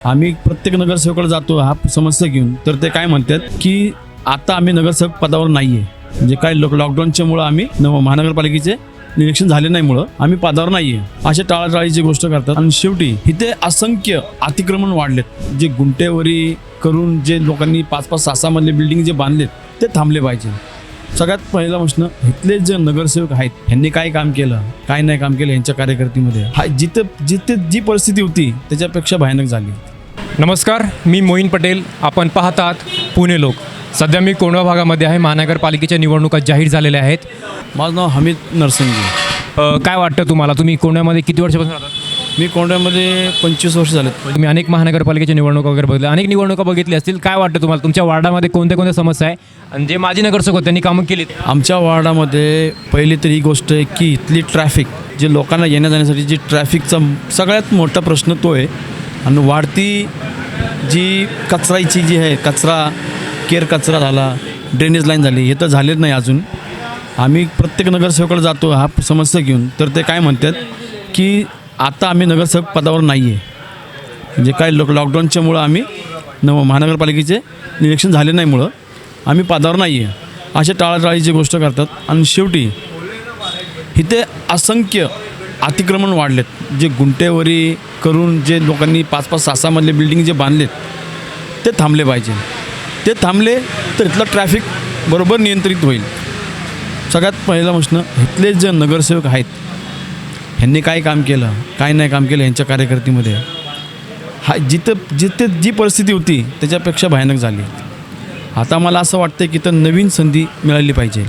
आम्ही प्रत्येक नगरसेवकाला जातो हा समस्या घेऊन, तर ते काय म्हणतात की आता आम्ही नगरसेवक पदावर नाहीये, म्हणजे काय लॉकडाऊनच्या मुळे आम्ही महानगरपालिकेचे निरीक्षण झाले नाही मुळे आम्ही पदावर नाहीये, अशा टाळाटाळीची गोष्ट करतात. आणि शेवटी इथे असंख्य अतिक्रमण वाढलेत, जे गुंटेवरी करून जे लोकांनी 5-5, 6-6 मधले बिल्डिंग जे बांधलेत ते थांबले पाहिजे. सगळ्यात पहिला प्रश्न, इथले जे नगरसेवक आहेत ह्यांनी काय काम केलं, काय नाही काम केलं यांच्या कार्यकर्त्यामध्ये, हा जिथे जी परिस्थिती होती त्याच्यापेक्षा भयानक झाली. नमस्कार, मी मोईन पटेल. आपण पाहतात पुणे लोक. सध्या मी कोंढवा भागामध्ये आहे. महानगरपालिकेच्या निवडणुका जाहीर झालेल्या आहेत. माझं नाव हमीद नरसिंगी. काय वाटतं तुम्हाला? तुम्ही कोंढव्यामध्ये किती वर्षापासून राहतात? मी कोंढव्यामध्ये 25 वर्ष झालेत. तुम्ही अनेक महानगरपालिकेच्या निवडणुका वगैरे बघितल्या, अनेक निवडणुका बघितल्या असतील. काय वाटतं तुम्हाला, तुमच्या वार्डामध्ये कोणत्या कोणत्या समस्या आहे आणि जे माजी नगरसेवक होते त्यांनी कामं केलीत? आमच्या वार्डामध्ये पहिली तर ही गोष्ट आहे की इथली ट्रॅफिक, जे लोकांना येण्या जाण्यासाठी जी ट्रॅफिकचा सगळ्यात मोठा प्रश्न तो आहे. आणि वाढती जी कचराची जी आहे, केर कचरा झाला, ड्रेनेज लाईन झाली, हे तर झालेच नाही अजून. आम्ही प्रत्येक नगरसेवकाला जातो हा समस्या घेऊन, तर ते काय म्हणतात की आता आम्ही नगरसेवक पदावर नाही आहे, म्हणजे काय लॉकडाऊनच्या मुळे आम्ही महानगरपालिकेचे निरीक्षण झाले नाही मुळे आम्ही पदावर नाही आहे, अशा टाळाटाळीची गोष्ट करतात. आणि शेवटी इथे असंख्य अतिक्रमण वाढलेत, जे गुंटेवरी करून जे लोकांनी 5-5, 6-6 मधले बिल्डिंग जे बांधलेत ते थांबले पाहिजे. ते थांबले तर इथलं ट्रॅफिक बरोबर नियंत्रित होईल. सगळ्यात पहिला प्रश्न, इथले जे नगरसेवक आहेत ह्यांनी काय काम केलं, काय नाही काम केलं यांच्या कार्यकर्त्यामध्ये, हा जिथे जी परिस्थिती होती त्याच्यापेक्षा भयानक झाली. आता मला असं वाटतं की तर नवीन संधी मिळाली पाहिजे.